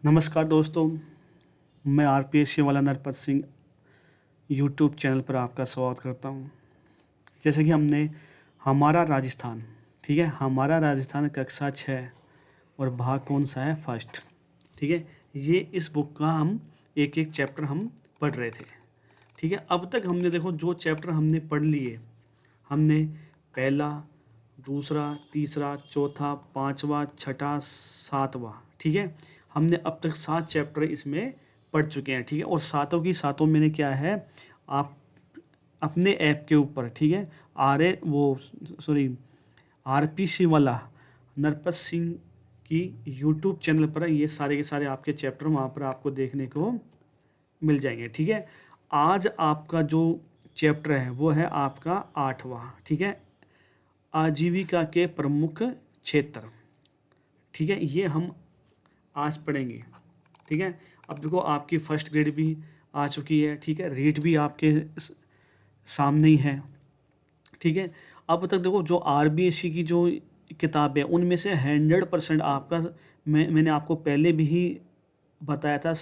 नमस्कार दोस्तों, मैं आरपीएससी वाला नरपत सिंह यूट्यूब चैनल पर आपका स्वागत करता हूं। जैसे कि हमने हमारा राजस्थान, ठीक है, हमारा राजस्थान कक्षा 6 और भाग कौन सा है, फर्स्ट, ठीक है। ये इस बुक का हम एक एक चैप्टर हम पढ़ रहे थे, ठीक है। अब तक हमने देखो जो चैप्टर हमने पढ़ लिए, हमने पहला, दूसरा, तीसरा, चौथा, पाँचवा, छठा, सातवां, ठीक है। हमने अब तक 7 चैप्टर इसमें पढ़ चुके हैं, ठीक है। और सातों की सातों मैंने क्या है, आप अपने ऐप के ऊपर, ठीक है, आरपीसी वाला नरपत सिंह की यूट्यूब चैनल पर ये सारे के सारे आपके चैप्टर वहाँ पर आपको देखने को मिल जाएंगे, ठीक है। आज आपका जो चैप्टर है वो है आपका 8वां, ठीक है, आजीविका के प्रमुख क्षेत्र, ठीक है। ये हम आज पढ़ेंगे, ठीक है। अब देखो आपकी फर्स्ट ग्रेड भी आ चुकी है, ठीक है, रेट भी आपके सामने ही है, ठीक है। अब तक देखो जो आरबीएससी की जो किताब है उनमें से 100% आपका मैंने आपको पहले भी ही बताया था,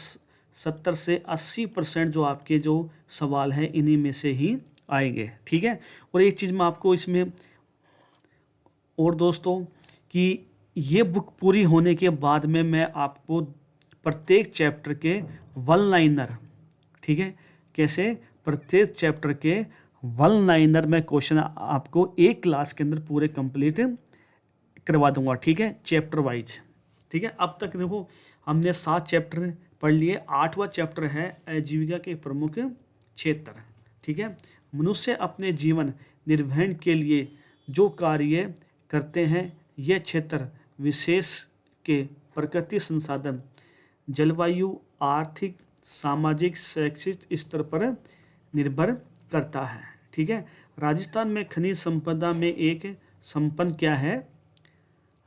70 से 80% जो आपके जो सवाल हैं इन्हीं में से ही आएंगे, ठीक है। और एक चीज़ मैं आपको इसमें और दोस्तों कि ये बुक पूरी होने के बाद में मैं आपको प्रत्येक चैप्टर के वन लाइनर, ठीक है, कैसे प्रत्येक चैप्टर के वन लाइनर में क्वेश्चन आपको एक क्लास के अंदर पूरे कंप्लीट करवा दूंगा, ठीक है, चैप्टर वाइज, ठीक है। अब तक देखो हमने 7 चैप्टर पढ़ लिए। 8वां चैप्टर है आजीविका के प्रमुख क्षेत्र, ठीक है। मनुष्य अपने जीवन निर्वहन के लिए जो कार्य करते हैं यह क्षेत्र विशेष के प्रकृति संसाधन, जलवायु, आर्थिक, सामाजिक, शैक्षिक स्तर पर निर्भर करता है, ठीक है। राजस्थान में खनिज संपदा में एक संपन्न क्या है,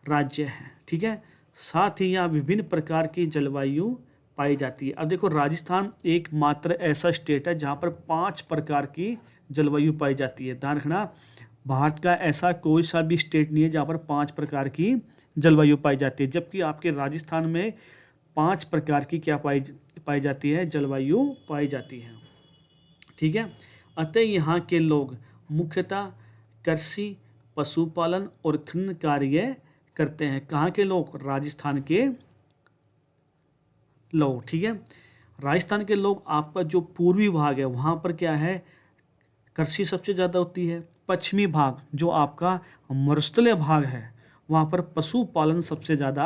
राज्य है, ठीक है। साथ ही यहाँ विभिन्न प्रकार की जलवायु पाई जाती है। अब देखो राजस्थान एकमात्र ऐसा स्टेट है जहाँ पर 5 प्रकार की जलवायु पाई जाती है। ध्यान रखना, भारत का ऐसा कोई सा भी स्टेट नहीं है जहाँ पर 5 प्रकार की जलवायु पाई जाती है, जबकि आपके राजस्थान में 5 प्रकार की क्या पाई जाती है, जलवायु पाई जाती है, ठीक है। अतः यहाँ के लोग मुख्यतः कृषि, पशुपालन और खनन कार्य करते हैं। कहाँ के लोग, राजस्थान के लोग, ठीक है। राजस्थान के लोग, आपका जो पूर्वी भाग है वहाँ पर क्या है, कृषि सबसे ज़्यादा होती है। पश्चिमी भाग जो आपका मरुस्थलीय भाग है वहाँ पर पशुपालन सबसे ज़्यादा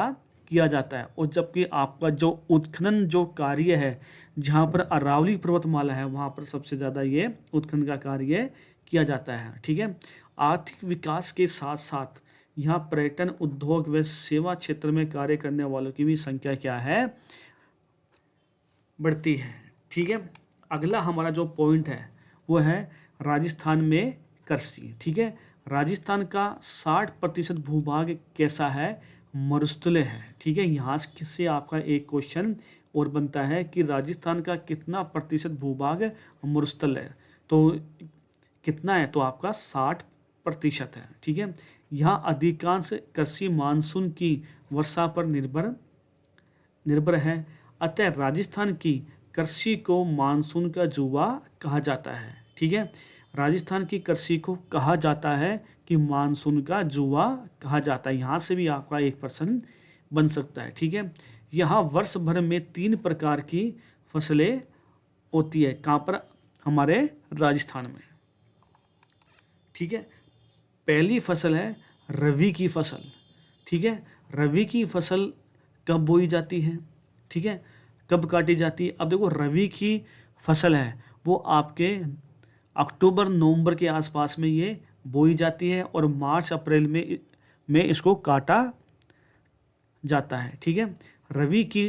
किया जाता है। और जबकि आपका जो उत्खनन जो कार्य है, जहाँ पर अरावली पर्वतमाला है वहाँ पर सबसे ज़्यादा ये उत्खनन का कार्य किया जाता है, ठीक है। आर्थिक विकास के साथ साथ यहाँ पर्यटन, उद्योग व सेवा क्षेत्र में कार्य करने वालों की भी संख्या क्या है, बढ़ती है, ठीक है। अगला हमारा जो पॉइंट है वो है राजस्थान में कृषि, ठीक है। राजस्थान का 60% भूभाग कैसा है, मरुस्थलीय है, ठीक है। यहाँ से आपका एक क्वेश्चन और बनता है कि राजस्थान का कितना प्रतिशत भूभाग मरुस्थल है, तो कितना है, तो आपका 60% है, ठीक है। यहाँ अधिकांश कृषि मानसून की वर्षा पर निर्भर है। अतः राजस्थान की कृषि को मानसून का जुआ कहा जाता है, ठीक है। राजस्थान की कृषि को कहा जाता है कि मानसून का जुआ कहा जाता है। यहाँ से भी आपका एक प्रश्न बन सकता है, ठीक है। यहाँ वर्ष भर में 3 प्रकार की फसलें होती है। कहाँ पर, हमारे राजस्थान में, ठीक है। पहली फसल है रबी की फसल, ठीक है। रबी की फसल कब बोई जाती है, ठीक है, कब काटी जाती है। अब देखो रबी की फसल है वो आपके अक्टूबर नवंबर के आसपास में ये बोई जाती है और मार्च अप्रैल में इसको काटा जाता है, ठीक है। रबी की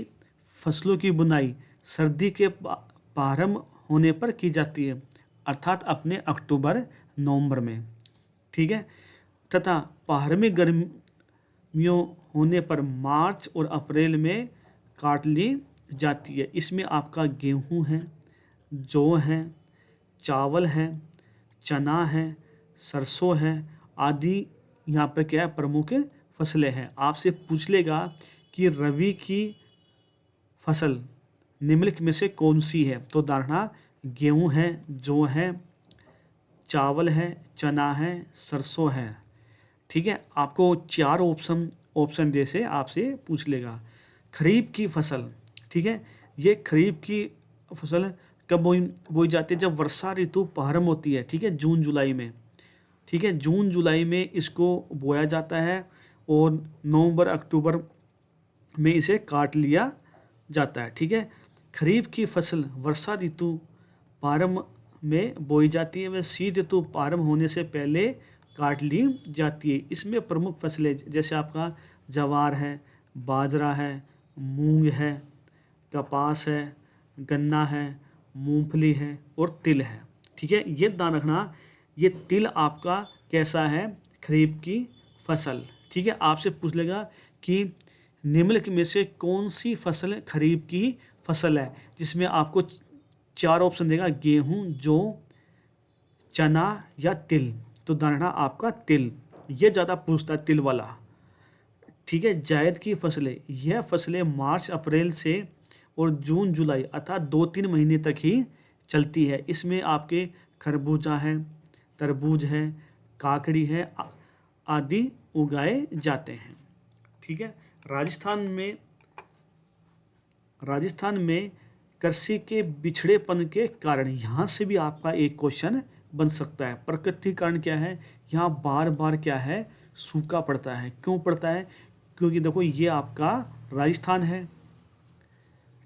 फसलों की बुनाई सर्दी के प्रारंभ होने पर की जाती है, अर्थात अपने अक्टूबर नवंबर में, ठीक है। तथा पहाड़ी गर्मियों होने पर मार्च और अप्रैल में काट ली जाती है। इसमें आपका गेहूं है, जौ है, चावल है, चना है, सरसों है आदि यहाँ पर क्या है, प्रमुख फसलें हैं। आपसे पूछ लेगा कि रबी की फसल निम्नलिखित में से कौन सी है? तो उदाहरण गेहूं है, जौ है, चावल है, चना है, सरसों है। ठीक है, आपको 4 ऑप्शन जैसे आपसे पूछ लेगा। खरीफ की फसल, ठीक है, ये खरीफ की फसल कब बोई जाती है? जब वर्षा ऋतु प्रारंभ होती है, ठीक है, जून जुलाई में। ठीक है, जून जुलाई में इसको बोया जाता है और नवंबर अक्टूबर में इसे काट लिया जाता है। ठीक है, खरीफ की फसल वर्षा ऋतु प्रारंभ में बोई जाती है, वह शीत ऋतु प्रारंभ होने से पहले काट ली जाती है। इसमें प्रमुख फसलें जैसे आपका ज्वार है, बाजरा है, मूंग है, कपास है, गन्ना है, मूंगफली है और तिल है। ठीक है, ये ध्यान रखना, ये तिल आपका कैसा है? खरीफ की फसल। ठीक है, आपसे पूछ लेगा कि निम्नलिखित में से कौन सी फसल खरीफ की फसल है, जिसमें आपको 4 ऑप्शन देगा, गेहूं, जौ, चना या तिल। तो दाना आपका तिल, ये ज़्यादा पूछता है तिल वाला। ठीक है, जायद की फसलें, यह फसलें मार्च अप्रैल से और जून जुलाई अर्थात 2-3 महीने तक ही चलती है। इसमें आपके खरबूजा है, तरबूज है, काकड़ी है आदि उगाए जाते हैं। ठीक है, राजस्थान में कृषि के बिछड़ेपन के कारण यहाँ से भी आपका एक क्वेश्चन बन सकता है। प्रकृति कारण क्या है? यहाँ बार बार क्या है? सूखा पड़ता है। क्यों पड़ता है? क्योंकि देखो ये आपका राजस्थान है,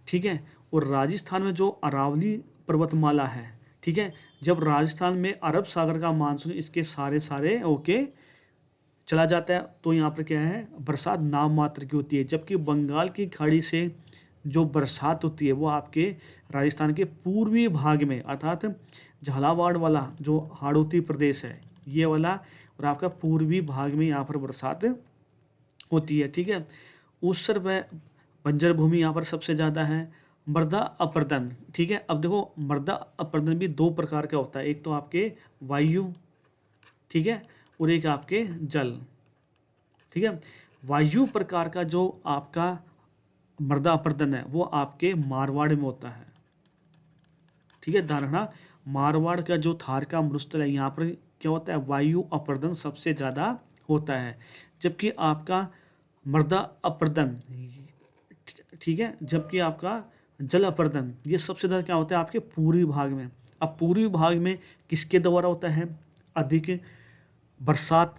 ठीक है, और राजस्थान में जो अरावली पर्वतमाला है, ठीक है, जब राजस्थान में अरब सागर का मानसून इसके सारे ओके चला जाता है तो यहाँ पर क्या है? बरसात नाम मात्र की होती है। जबकि बंगाल की खाड़ी से जो बरसात होती है वो आपके राजस्थान के पूर्वी भाग में अर्थात झालावाड़ वाला जो हाड़ौती प्रदेश है ये वाला, और आपका पूर्वी भाग में यहाँ पर बरसात होती है। ठीक है, ऊसर व बंजर भूमि यहाँ पर सबसे ज़्यादा है। मृदा अपरदन, ठीक है, अब देखो मृदा अपरदन भी 2 प्रकार का होता है, एक तो आपके वायु, ठीक है, और एक आपके जल। ठीक है, वायु प्रकार का जो आपका मृदा अपरदन है वो आपके मारवाड़ में होता है। ठीक है, धारणा मारवाड़ का जो थार का मरुस्थल है यहाँ पर क्या होता है? वायु अपरदन सबसे ज़्यादा होता है। जबकि आपका मृदा अपरदन, ठीक है, जबकि आपका जल अपरदन ये सबसे ज़्यादा क्या होता है? आपके पूर्वी भाग में। अब पूर्वी भाग में किसके द्वारा होता है? अधिक बरसात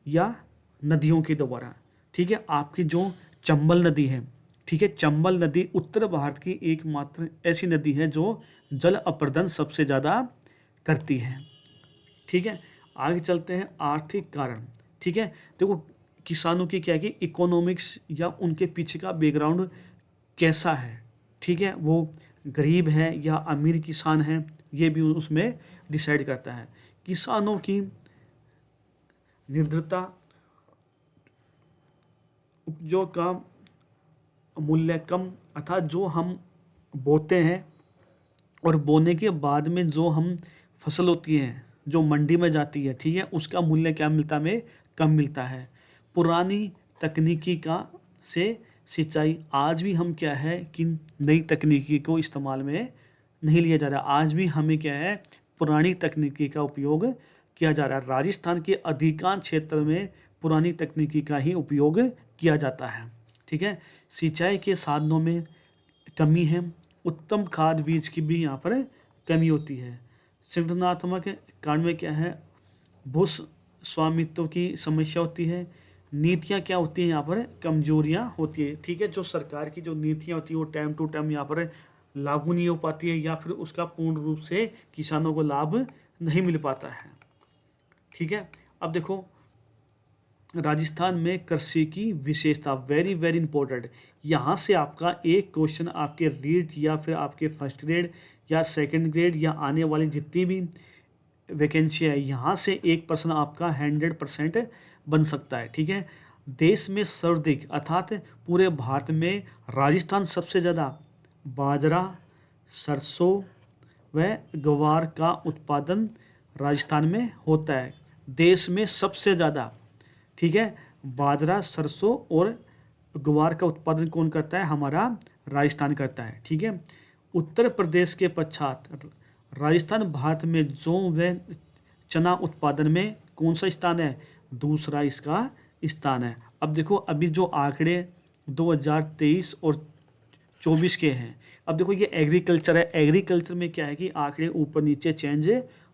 या नदियों के द्वारा। ठीक है, आपकी जो चंबल नदी है, ठीक है, चंबल नदी उत्तर भारत की एकमात्र ऐसी नदी है जो जल अपरदन सबसे ज़्यादा करती है। ठीक है, आगे चलते हैं आर्थिक कारण। ठीक है, देखो किसानों की क्या है कि इकोनॉमिक्स या उनके पीछे का बैकग्राउंड कैसा है, ठीक है, वो गरीब है या अमीर किसान है, ये भी उसमें डिसाइड करता है। किसानों की निर्धरता, उपजों का मूल्य कम, अर्थात जो हम बोते हैं और बोने के बाद में जो हम फसल होती है जो मंडी में जाती है, ठीक है, उसका मूल्य क्या मिलता है? हमें कम मिलता है। पुरानी तकनीकी का से सिंचाई, आज भी हम क्या है कि नई तकनीकी को इस्तेमाल में नहीं लिया जा रहा, आज भी हमें क्या है? पुरानी तकनीकी का उपयोग किया जा रहा है। राजस्थान के अधिकांश क्षेत्र में पुरानी तकनीकी का ही उपयोग किया जाता है। ठीक है, सिंचाई के साधनों में कमी है, उत्तम खाद बीज की भी यहाँ पर कमी होती है। संगठनात्मक कारण में क्या है? भू स्वामित्व की समस्या होती है। नीतियाँ क्या होती हैं? यहाँ पर कमजोरियाँ होती है। ठीक है, जो सरकार की जो नीतियाँ होती है वो टाइम टू टाइम यहाँ पर लागू नहीं हो पाती है या फिर उसका पूर्ण रूप से किसानों को लाभ नहीं मिल पाता है। ठीक है, अब देखो राजस्थान में कृषि की विशेषता, वेरी वेरी इंपॉर्टेंट। यहाँ से आपका एक क्वेश्चन आपके रीट या फिर आपके फर्स्ट ग्रेड या सेकंड ग्रेड या आने वाली जितनी भी वैकेंसी है यहाँ से एक प्रश्न आपका 100% बन सकता है। ठीक है, देश में सर्वाधिक अर्थात पूरे भारत में राजस्थान सबसे ज़्यादा बाजरा, सरसों व ग्वार का उत्पादन राजस्थान में होता है। देश में सबसे ज़्यादा, ठीक है, बाजरा, सरसों और ग्वार का उत्पादन कौन करता है? हमारा राजस्थान करता है। ठीक है, उत्तर प्रदेश के पश्चात राजस्थान भारत में जौ व चना उत्पादन में कौन सा स्थान है? दूसरा इसका स्थान है। अब देखो अभी जो आंकड़े 2023 और 24 के हैं, अब देखो ये एग्रीकल्चर है, एग्रीकल्चर में क्या है कि आंकड़े ऊपर नीचे चेंज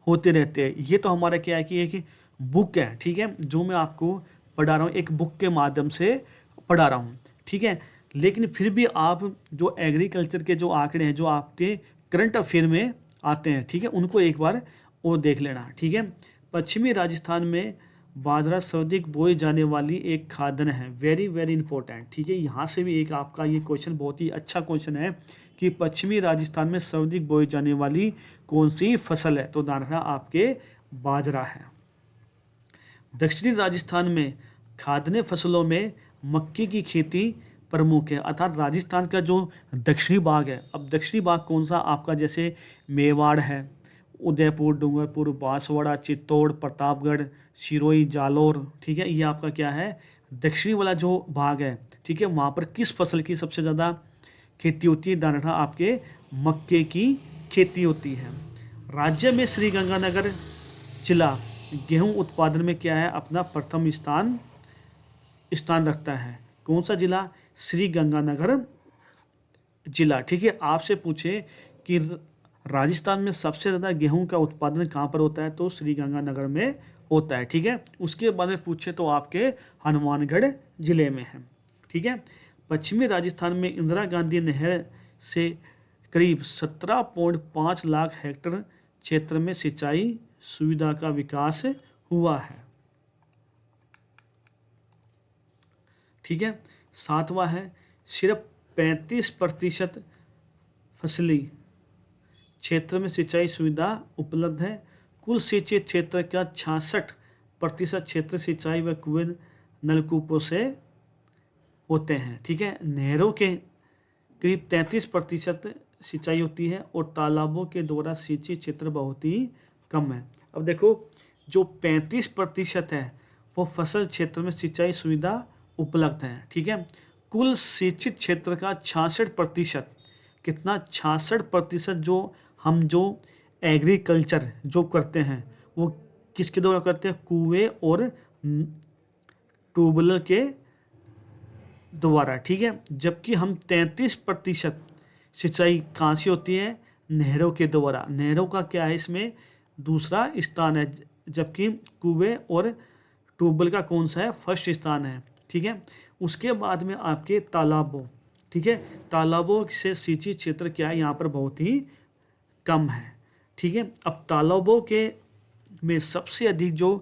होते रहते हैं। ये तो हमारा क्या है कि एक बुक है, ठीक है, जो मैं आपको पढ़ा रहा हूँ, एक बुक के माध्यम से पढ़ा रहा हूँ, ठीक है। लेकिन फिर भी आप जो एग्रीकल्चर के जो आंकड़े हैं जो आपके करंट अफेयर में आते हैं, ठीक है, उनको एक बार और देख लेना, ठीक है। पश्चिमी राजस्थान में बाजरा सर्वाधिक बोई जाने वाली एक खाद्यान्न है, वेरी वेरी इंपॉर्टेंट, ठीक है। यहाँ से भी एक आपका ये क्वेश्चन बहुत ही अच्छा क्वेश्चन है कि पश्चिमी राजस्थान में सर्वाधिक बोई जाने वाली कौन सी फसल है? तो ध्यान रखना आपके बाजरा है। दक्षिणी राजस्थान में खाद्यान्न फसलों में मक्के की खेती प्रमुख है, अर्थात राजस्थान का जो दक्षिणी भाग है, अब दक्षिणी भाग कौन सा आपका? जैसे मेवाड़ है, उदयपुर, डूंगरपुर, बांसवाड़ा, चित्तौड़, प्रतापगढ़, सिरोही, जालौर, ठीक है, ये आपका क्या है? दक्षिणी वाला जो भाग है, ठीक है, वहाँ पर किस फसल की सबसे ज़्यादा खेती होती है? ध्यान रखना आपके मक्के की खेती होती है। राज्य में श्रीगंगानगर जिला गेहूं उत्पादन में क्या है? अपना प्रथम स्थान रखता है। कौन सा जिला? श्रीगंगानगर जिला, ठीक है। आपसे पूछे कि राजस्थान में सबसे ज़्यादा गेहूं का उत्पादन कहाँ पर होता है? तो श्रीगंगानगर में होता है, ठीक है। उसके बाद में पूछे तो आपके हनुमानगढ़ जिले में है, ठीक है। पश्चिमी राजस्थान में इंदिरा गांधी नहर से करीब 17.5 लाख हेक्टेयर क्षेत्र में सिंचाई सुविधा का विकास हुआ है, ठीक है। सातवां है सिर्फ 35% फसली क्षेत्र में सिंचाई सुविधा उपलब्ध है। कुल सिंचित क्षेत्र का 66% क्षेत्र सिंचाई व कुएं नलकूपों से होते हैं, ठीक है। नहरों के करीब 33% सिंचाई होती है और तालाबों के द्वारा सिंचित क्षेत्र बहुत ही कम है। अब देखो जो 35% है वो फसल क्षेत्र में सिंचाई सुविधा उपलब्ध है, ठीक है। कुल सिंचित क्षेत्र का 66%, कितना? 66% जो एग्रीकल्चर जो करते हैं वो किसके द्वारा करते हैं? कुएं और ट्यूबवेल के द्वारा, ठीक है। जबकि हम 33% सिंचाई कहाँ से होती है? नहरों के द्वारा। नहरों का क्या है इसमें? दूसरा स्थान है, जबकि कुएं और ट्यूबवेल का कौन सा है? फर्स्ट स्थान है, ठीक है। उसके बाद में आपके तालाबों, ठीक है, तालाबों से सिंचित क्षेत्र क्या है? यहाँ पर बहुत ही कम है, ठीक है। अब तालाबों के में सबसे अधिक जो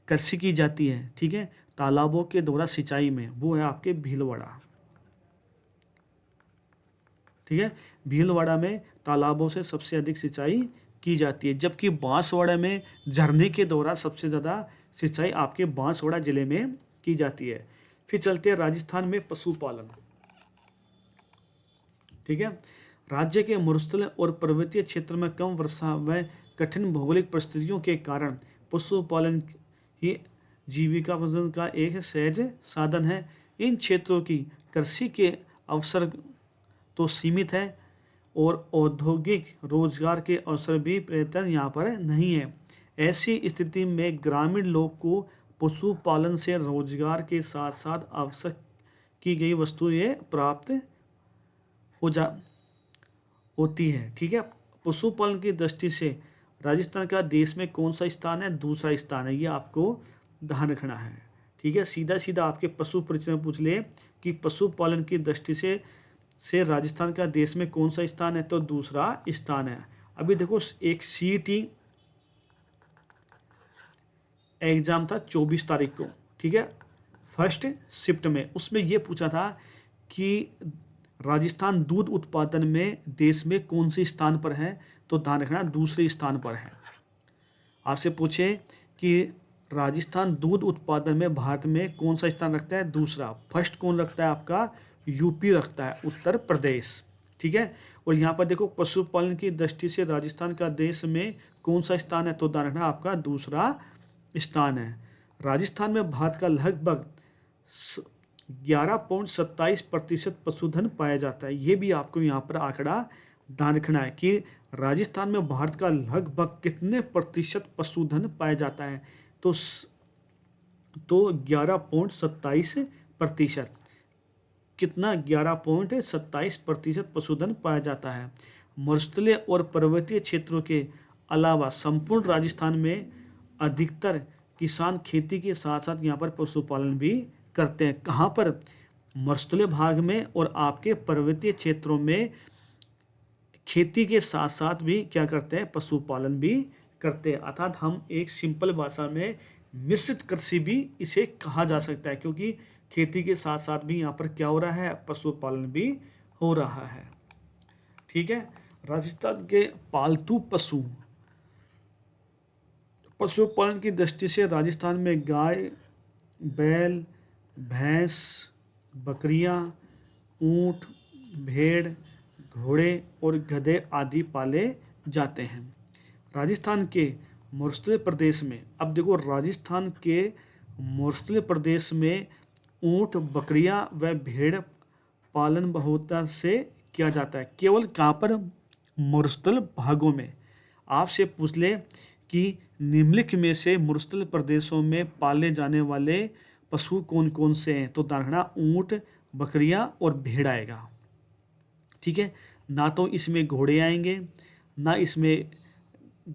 कृषि की जाती है, ठीक है, तालाबों के द्वारा सिंचाई में, वो है आपके भीलवाड़ा, ठीक है। भीलवाड़ा में तालाबों से सबसे अधिक सिंचाई की जाती है, जबकि बांसवाड़ा में झरने के द्वारा सबसे ज़्यादा सिंचाई आपके बांसवाड़ा जिले में की जाती है। फिर चलते हैं राजस्थान में पशुपालन, ठीक है। राज्य के मरुस्थल और पर्वतीय क्षेत्र में कम वर्षा व कठिन भौगोलिक परिस्थितियों के कारण पशुपालन ही जीविका प्रदान का एक सहज साधन है। इन क्षेत्रों की कृषि के अवसर तो सीमित है और औद्योगिक रोजगार के अवसर भी पर्यटन यहाँ पर नहीं है। ऐसी स्थिति में ग्रामीण लोग को पशुपालन से रोजगार के साथ साथ आवश्यक की गई वस्तुएं प्राप्त होती है, ठीक है। पशुपालन की दृष्टि से राजस्थान का देश में कौन सा स्थान है? दूसरा स्थान है, ये आपको ध्यान रखना है, ठीक है। सीधा सीधा आपके पशु परिचय में पूछ ले कि पशुपालन की दृष्टि से राजस्थान का देश में कौन सा स्थान है? तो दूसरा स्थान है। अभी देखो एक CET एग्जाम था 24 तारीख को, ठीक है, फर्स्ट शिफ्ट में, उसमें यह पूछा था कि राजस्थान दूध उत्पादन में देश में कौन से स्थान पर है? तो ध्यान रखना दूसरे स्थान पर है। आपसे पूछे कि राजस्थान दूध उत्पादन में भारत में कौन सा स्थान रखता है? दूसरा। फर्स्ट कौन रखता है? आपका यूपी रखता है, उत्तर प्रदेश, ठीक है। और यहाँ पर देखो पशुपालन की दृष्टि से राजस्थान का देश में कौन सा स्थान है? तो ध्यान रखना आपका दूसरा स्थान है। राजस्थान में भारत का लगभग 11.27% पशुधन पाया जाता है। ये भी आपको यहाँ पर आंकड़ा ध्यान रखना है कि राजस्थान में भारत का लगभग कितने प्रतिशत पशुधन पाया जाता है। तो 11.27%। कितना? 11.27% पशुधन पाया जाता है। मरुस्थलीय और पर्वतीय क्षेत्रों के अलावा संपूर्ण राजस्थान में अधिकतर किसान खेती के साथ साथ यहाँ पर पशुपालन भी करते हैं। कहाँ पर? मरुस्थलीय भाग में और आपके पर्वतीय क्षेत्रों में खेती के साथ साथ भी क्या करते हैं? पशुपालन भी करते हैं। अर्थात हम एक सिंपल भाषा में मिश्रित कृषि भी इसे कहा जा सकता है, क्योंकि खेती के साथ साथ भी यहाँ पर क्या हो रहा है? पशुपालन भी हो रहा है। ठीक है। राजस्थान के पालतू पशुपालन की दृष्टि से राजस्थान में गाय, बैल, भैंस, बकरियां, ऊंट, भेड़, घोड़े और गधे आदि पाले जाते हैं। राजस्थान के मरुस्थलीय प्रदेश में, अब देखो, राजस्थान के मरुस्थलीय प्रदेश में ऊंट, बकरियां व भेड़ पालन बहुलता से किया जाता है। केवल कहाँ पर? मरुस्थल भागों में। आपसे पूछ ले कि निम्नलिखित में से मरुस्थल प्रदेशों में पाले जाने वाले पशु कौन कौन से हैं, तो दाखना ऊंट, बकरियां और भेड़ आएगा। ठीक है। ना तो इसमें घोड़े आएंगे, ना इसमें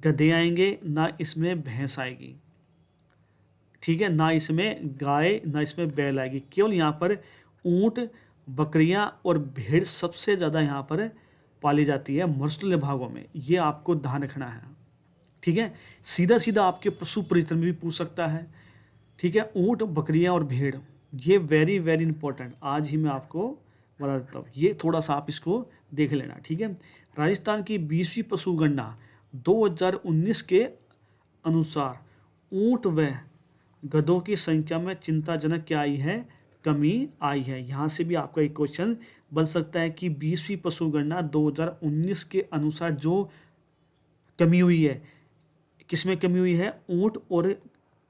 गधे आएंगे, ना इसमें भैंस आएगी। ठीक है। ना इसमें गाय, ना इसमें बैल आएगी। केवल यहाँ पर ऊंट, बकरियां और भेड़ सबसे ज़्यादा यहाँ पर पाली जाती है मरुस्थलीय भागों में। ये आपको ध्यान रखना है। ठीक है। सीधा सीधा आपके पशु परिचय में भी पूछ सकता है। ठीक है। ऊंट, बकरियां और भेड़, ये वेरी वेरी इंपॉर्टेंट, आज ही मैं आपको बता देता हूँ। ये थोड़ा सा आप इसको देख लेना। ठीक है। राजस्थान की 20वीं पशु गणना 2019 के अनुसार ऊंट व गधों की संख्या में चिंताजनक क्या आई है? कमी आई है। यहाँ से भी आपका एक क्वेश्चन बन सकता है कि 20वीं पशु गणना 2019 के अनुसार जो कमी हुई है, किसमें कमी हुई है? ऊंट और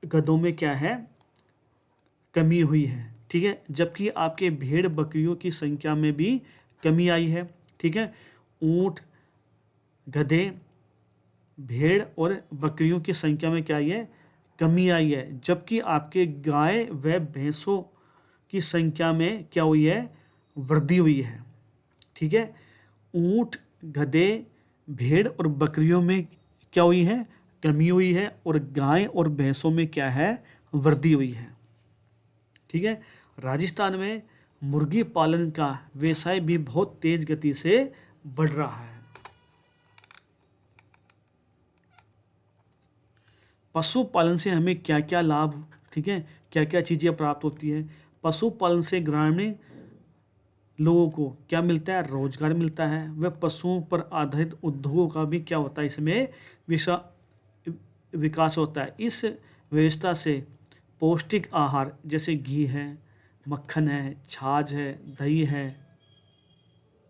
गधों में क्या है? कमी हुई है। ठीक है। जबकि आपके भेड़ बकरियों की संख्या में भी कमी आई है। ठीक है। ऊंट, गधे, भेड़ और बकरियों की संख्या में क्या आई है? कमी आई है। जबकि आपके गाय व भैंसों की संख्या में क्या हुई है? वृद्धि हुई है। ठीक है। ऊंट, गधे, भेड़ और बकरियों में क्या हुई है? कमी हुई है। और गाय और भैंसों में क्या है? वृद्धि हुई है। ठीक है। राजस्थान में मुर्गी पालन का व्यवसाय भी बहुत तेज गति से बढ़ रहा है। पशुपालन से हमें क्या क्या लाभ, ठीक है, क्या क्या चीज़ें प्राप्त होती है? पशुपालन से ग्रामीण लोगों को क्या मिलता है? रोजगार मिलता है। वह पशुओं पर आधारित उद्योगों का भी क्या होता है? इसमें विकास होता है। इस व्यवस्था से पौष्टिक आहार जैसे घी है, मक्खन है, छाछ है, दही है,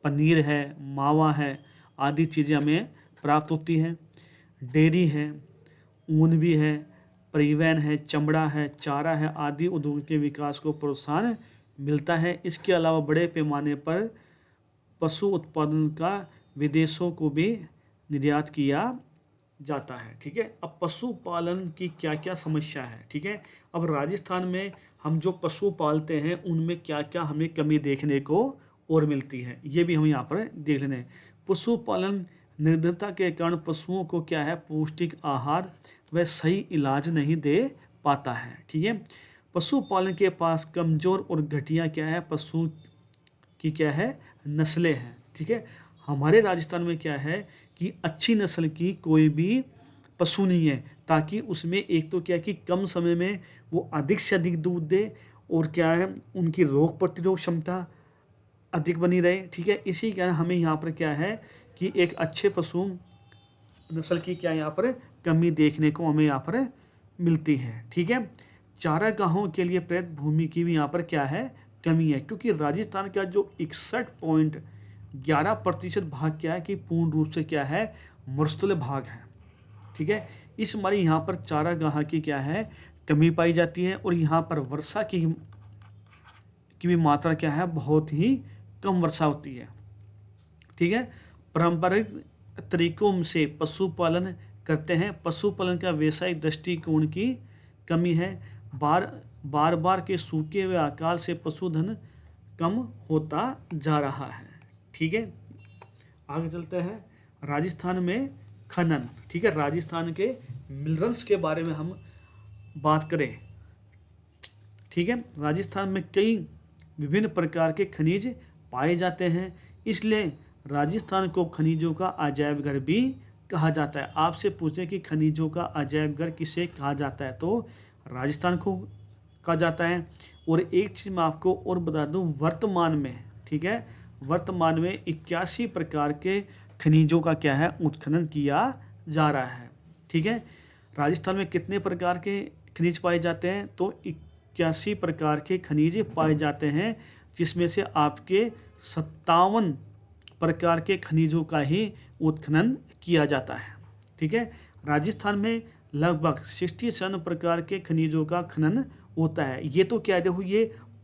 पनीर है, मावा है आदि चीज़ें हमें प्राप्त होती हैं। डेयरी है, ऊन भी है, परिवहन है, चमड़ा है, चारा है आदि उद्योग के विकास को प्रोत्साहन मिलता है। इसके अलावा बड़े पैमाने पर पशु उत्पादन का विदेशों को भी निर्यात किया जाता है। ठीक है। अब पशुपालन की क्या क्या समस्या है? ठीक है। अब राजस्थान में हम जो पशु पालते हैं उनमें क्या क्या हमें कमी देखने को और मिलती है, ये भी हम यहाँ पर देख लेने। पशुपालन निर्धनता के कारण पशुओं को क्या है? पौष्टिक आहार व सही इलाज नहीं दे पाता है। ठीक है। पशुपालन के पास कमज़ोर और घटिया क्या है? पशु की क्या है? नस्लें हैं। ठीक है। हमारे राजस्थान में क्या है कि अच्छी नस्ल की कोई भी पशु नहीं है, ताकि उसमें एक तो क्या है कि कम समय में वो अधिक से अधिक दूध दे, और क्या है, उनकी रोग प्रतिरोध क्षमता अधिक बनी रहे। ठीक है। इसी कारण हमें यहाँ पर क्या है कि एक अच्छे पशु नस्ल की क्या यहाँ पर कमी देखने को हमें यहाँ पर मिलती है। ठीक है। चारागाहों के लिए पर्याप्त भूमि की भी यहाँ पर क्या है? कमी है, क्योंकि राजस्थान का जो 61.11% भाग क्या है कि पूर्ण रूप से क्या है? मरुस्थलीय भाग है। ठीक है। इस हमारे यहाँ पर चारागाह की क्या है? कमी पाई जाती है। और यहाँ पर वर्षा की की भी मात्रा क्या है, बहुत ही कम वर्षा होती है। ठीक है, पारंपरिक तरीकों से पशुपालन करते हैं। पशुपालन का व्यवसायिक दृष्टिकोण की कमी है। बार के सूखे व अकाल से पशुधन कम होता जा रहा है। ठीक है, आगे चलते हैं। राजस्थान में खनन। ठीक है, राजस्थान के मिनरल्स के बारे में हम बात करें। ठीक है, राजस्थान में कई विभिन्न प्रकार के खनिज पाए जाते हैं, इसलिए राजस्थान को खनिजों का अजायब घर भी कहा जाता है। आपसे पूछें कि खनिजों का अजायब घर किसे कहा जाता है, तो राजस्थान को कहा जाता है। और एक चीज़ मैं आपको और बता दूं, वर्तमान में, ठीक है, वर्तमान में 81 प्रकार के खनिजों का क्या है, उत्खनन किया जा रहा है। ठीक है, राजस्थान में कितने प्रकार के खनिज पाए जाते हैं, तो 81 प्रकार के खनिज पाए जाते हैं, जिसमें से आपके 57 प्रकार के खनिजों का ही उत्खनन किया जाता है। ठीक है, राजस्थान में लगभग 67 प्रकार के खनिजों का खनन होता है। ये तो क्या है, देखो ये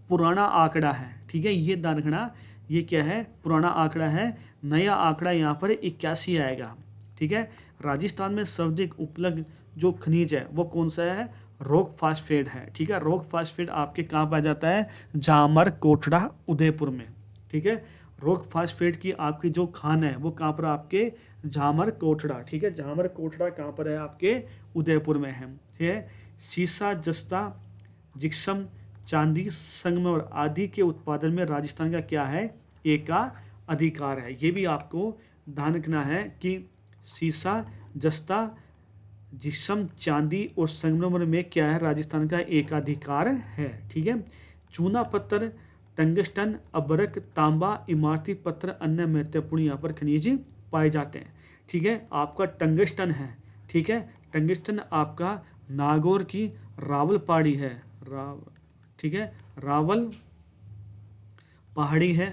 पुराना आंकड़ा है। ठीक है, ये ध्यान रखना, ये क्या है, पुराना आंकड़ा है। नया आंकड़ा यहाँ पर 81 आएगा। ठीक है, राजस्थान में सर्वाधिक उपलब्ध जो खनिज है वो कौन सा है, रॉक फास्फेट है। ठीक है, रॉक फास्फेट आपके कहाँ पाया जाता है, जामर, कोटड़ा, उदयपुर में। ठीक है, रॉक फास्फेट की आपकी जो खान है वो कहाँ पर, आपके झामर कोटड़ा। ठीक है, झामर कोटड़ा कहाँ पर है, आपके उदयपुर में है। ठीक है, सीसा, जस्ता, जिप्सम, चांदी, संगमरमर आदि के उत्पादन में राजस्थान का क्या है, एकाधिकार है। ये भी आपको ध्यान रखना है कि सीसा, जस्ता, जिप्सम, चांदी और संगमरमर में क्या है, राजस्थान का एकाधिकार है। ठीक है, चूना पत्थर, टंगस्टन, अबरक, तांबा, इमारती पत्थर अन्य महत्वपूर्ण यहाँ पर खनिज पाए जाते हैं। ठीक है, आपका टंगस्टन है। ठीक है, टंगस्टन आपका नागौर की रावल पहाड़ी है। ठीक है, रावल पहाड़ी है।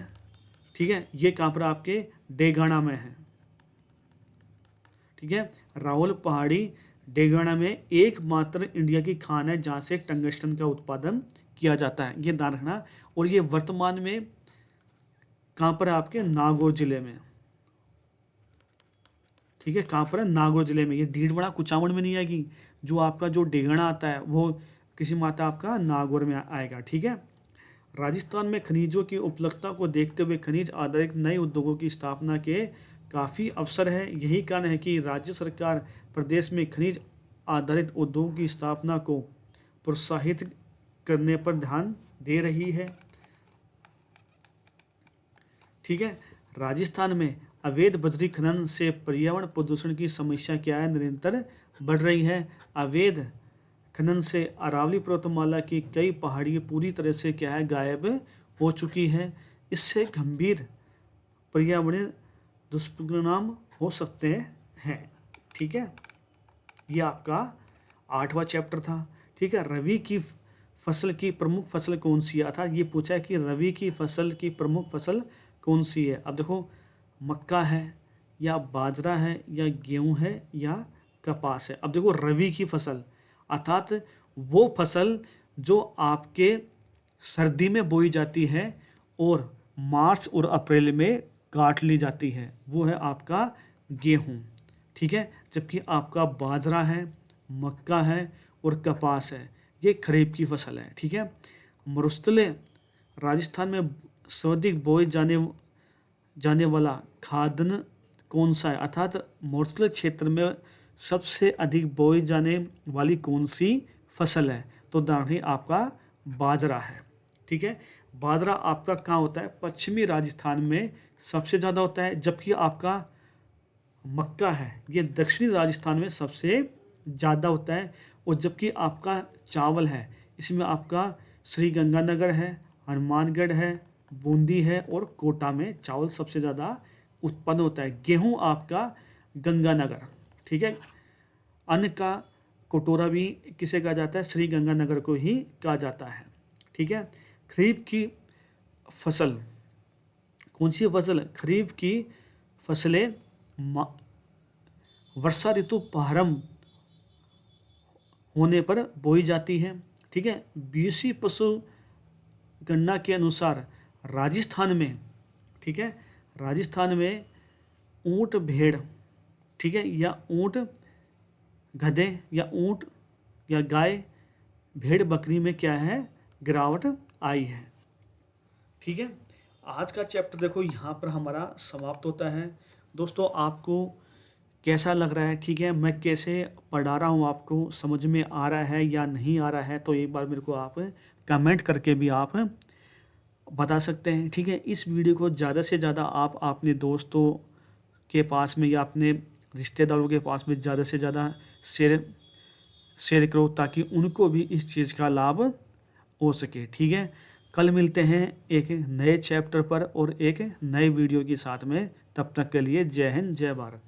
ठीक है, ये कहाँ पर आपके डेगाना में है। ठीक है, रावल पहाड़ी डेगाना में एकमात्र इंडिया की खान है जहाँ से टंगस्टन का उत्पादन किया जाता है, ये ध्यान रखना। और ये वर्तमान में कहाँ पर है, आपके नागौर जिले में। ठीक है, कहाँ पर है, नागौर जिले में। ये डीडवाड़ा कुचामन में नहीं आएगी, जो आपका जो डेगाना आता है वो किसी माता आपका नागौर में आएगा। ठीक है, राजस्थान में खनिजों की उपलब्धता को देखते हुए खनिज आधारित नए उद्योगों की स्थापना के काफ़ी अवसर है। यही कारण है कि राज्य सरकार प्रदेश में खनिज आधारित उद्योगों की स्थापना को प्रोत्साहित करने पर ध्यान दे रही है। ठीक है, राजस्थान में अवैध बजरी खनन से पर्यावरण प्रदूषण की समस्या क्या है, निरंतर बढ़ रही है। अवैध खनन से अरावली पर्वतमाला की कई पहाड़ियाँ पूरी तरह से क्या है, गायब हो चुकी है। इससे गंभीर पर्यावरण दुष्परिणाम हो सकते हैं। ठीक है, ये आपका 8वां चैप्टर था। ठीक है, रबी की फसल की प्रमुख फसल कौन सी है, अर्थात ये पूछा है कि रबी की फसल की प्रमुख फसल कौन सी है। अब देखो, मक्का है या बाजरा है या गेहूं है या कपास है। अब देखो, रबी की फसल अर्थात वो फसल जो आपके सर्दी में बोई जाती है और मार्च और अप्रैल में काट ली जाती है, वो है आपका गेहूं। ठीक है, जबकि आपका बाजरा है, मक्का है और कपास है, ये खरीफ की फसल है। ठीक है, मरुस्थले राजस्थान में सर्वाधिक बोए जाने वाला खाद्यान्न कौन सा है, अर्थात मरुस्थल क्षेत्र में सबसे अधिक बोई जाने वाली कौन सी फसल है, तो दाढ़ी आपका बाजरा है। ठीक है, बाजरा आपका कहाँ होता है, पश्चिमी राजस्थान में सबसे ज़्यादा होता है, जबकि आपका मक्का है ये दक्षिणी राजस्थान में सबसे ज़्यादा होता है। और जबकि आपका चावल है, इसमें आपका श्री गंगानगर है, हनुमानगढ़ है, बूंदी है और कोटा में चावल सबसे ज़्यादा उत्पन्न होता है। गेहूं आपका गंगानगर। ठीक है, अन्न का कटोरा भी किसे कहा जाता है, श्री गंगानगर को ही कहा जाता है। ठीक है, खरीफ की फसल कौन सी फसल, खरीफ की फसलें वर्षा ऋतु प्रारंभ होने पर बोई जाती है। ठीक है, बीसी पशु गणना के अनुसार राजस्थान में, ठीक है, राजस्थान में ऊंट भेड़, ठीक है, या ऊंट गधे या ऊंट या गाय भेड़ बकरी में क्या है, गिरावट आई है। ठीक है, आज का चैप्टर देखो यहाँ पर हमारा समाप्त होता है। दोस्तों आपको कैसा लग रहा है, ठीक है, मैं कैसे पढ़ा रहा हूँ, आपको समझ में आ रहा है या नहीं आ रहा है, तो एक बार मेरे को आप कमेंट करके भी आप बता सकते हैं। ठीक है, इस वीडियो को ज़्यादा से ज़्यादा आप अपने दोस्तों के पास में या अपने रिश्तेदारों के पास में ज़्यादा से ज़्यादा शेयर करो, ताकि उनको भी इस चीज़ का लाभ हो सके। ठीक है, कल मिलते हैं एक नए चैप्टर पर और एक नए वीडियो के साथ में। तब तक के लिए जय हिंद, जय भारत।